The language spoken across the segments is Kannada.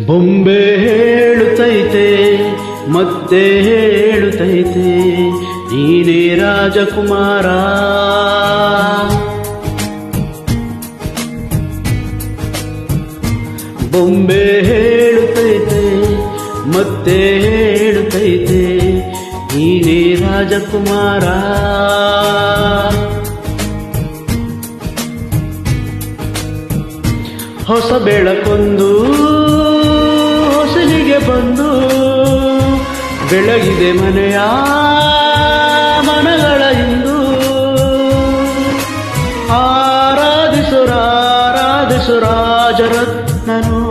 ಬೊಂಬೆ ಹೇಳುತ್ತೈತೆ ಮತ್ತೆ ಹೇಳುತ್ತೈತೆ ನೀನೇ ರಾಜಕುಮಾರ. ಬೊಂಬೆ ಹೇಳುತ್ತೈತೆ ಮತ್ತೆ ಹೇಳುತ್ತೈತೆ ನೀನೇ ರಾಜಕುಮಾರ. ಹೊಸ ಬೆಳಕೊಂದು ಹೊಸಲಿಗೆ ಬಂದು ಬೆಳಗಿದೆ ಮನೆಯ ಮನಗಳ ಇಂದು. ಆರಾಧಿಸು ರಾಜರತ್ನನು,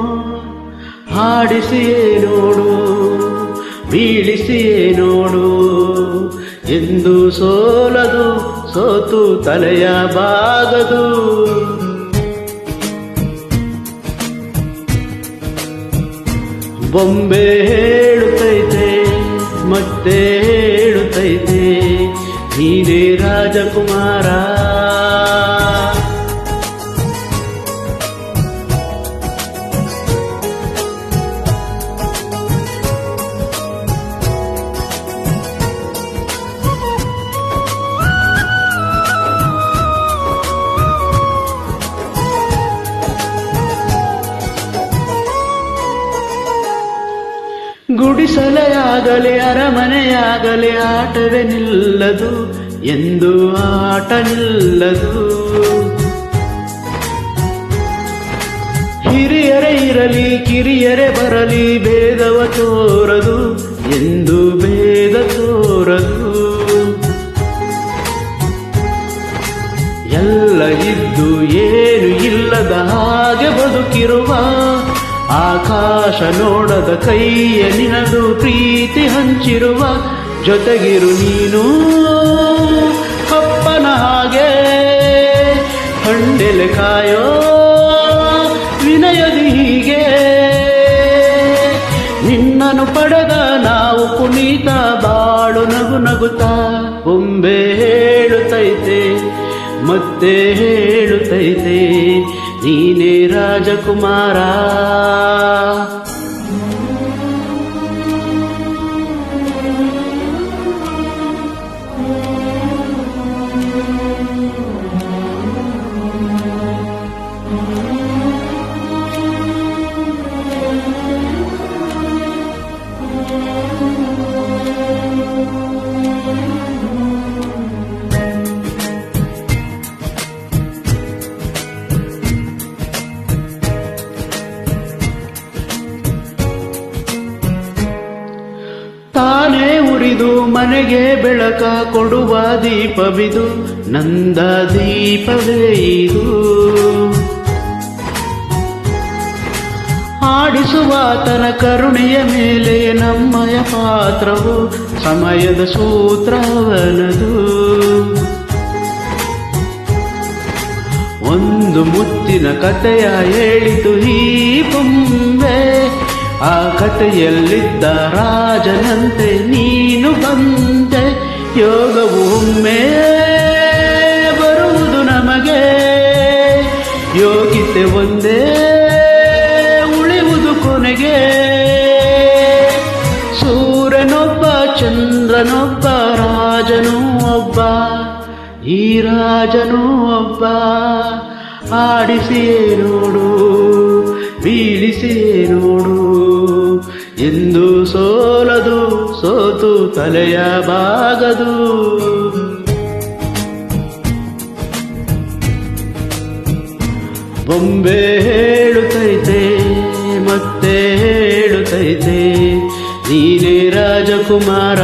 ಹಾಡಿಸಿಯೇ ನೋಡು ಬೀಳಿಸಿಯೇ ನೋಡು, ಎಂದು ಸೋಲದು ಸೋತು ತಲೆಯ ಬಾಗದು. ಬೊಂಬೆ ಹೇಳುತ್ತೈತೆ ಮತ್ತೆ ಹೇಳುತ್ತೈತೆ ನೀನೇ ರಾಜಕುಮಾರ. ಗುಡಿಸಲೆಯಾಗಲಿ ಅರಮನೆಯಾಗಲಿ ಆಟವೇ ನಿಲ್ಲದು, ಎಂದು ಆಟ ನಿಲ್ಲದು. ಹಿರಿಯರೇ ಇರಲಿ ಕಿರಿಯರೇ ಬರಲಿ ಭೇದವ ತೋರದು, ಎಂದು ಭೇದ ತೋರದು. ಎಲ್ಲ ಇದ್ದು ಏನು ಇಲ್ಲದ ಹಾಗೆ ಬದುಕಿರುವ, ಆಕಾಶ ನೋಡದ ಕೈಯ ನಿನದು ಪ್ರೀತಿ ಹಂಚಿರುವ. ಜೊತೆಗಿರು ನೀನು ಅಪ್ಪನ ಹಾಗೆ, ಹಣ್ಣೆಲೆ ಕಾಯೋ ವಿನಯದಿ ಹೀಗೆ. ನಿನ್ನನ್ನು ಪಡೆದ ನಾವು ಪುನೀತ, ಬಾಳು ನಗು ನಗುತ್ತಾ. ಬೊಂಬೆ ಹೇಳುತ್ತೈತೆ ಮತ್ತೆ ಹೇಳುತ್ತೈತೆ ನೀನೇ ರಾಜಕುಮಾರ. ತಾನೇ ಉರಿದು ಮನೆಗೆ ಬೆಳಕ ಕೊಡುವ ದೀಪವಿದು, ನಂದ ದೀಪವೇ ಇದು. ಆಡಿಸುವ ತನ ಕರುಣೆಯ ಮೇಲೆ ನಮ್ಮಯ ಪಾತ್ರವು, ಸಮಯದ ಸೂತ್ರವನದು. ಒಂದು ಮುತ್ತಿನ ಕಥೆಯ ಹೇಳಿತು ಈ ಬೊಂಬೆ, ಆ ಕಥೆಯಲ್ಲಿದ್ದ ರಾಜನಂತೆ ನೀನು ಬಂದೆ. ಯೋಗವು ಒಮ್ಮೆ ಬರುವುದು ನಮಗೆ, ಯೋಗ್ಯತೆ ಒಂದೇ ಉಳಿಯುವುದು ಕೊನೆಗೆ. ಸೂರ್ಯನೊಬ್ಬ ಚಂದ್ರನೊಬ್ಬ ರಾಜನೂ ಒಬ್ಬ, ಈ ರಾಜನೂ ಒಬ್ಬ. ಆಡಿಸಿಯೇ ನೋಡು ಬೀಳಿಸಿಯೇ ನೋಡು, ಎಂದು ಸೋಲದು ಸೋತು ತಲೆಯ ಬಾಗದು. ಬೊಂಬೆ ಹೇಳುತ್ತೈತೆ ಮತ್ತೆ ಹೇಳುತ್ತೈತೆ ನೀನೇ ರಾಜಕುಮಾರ.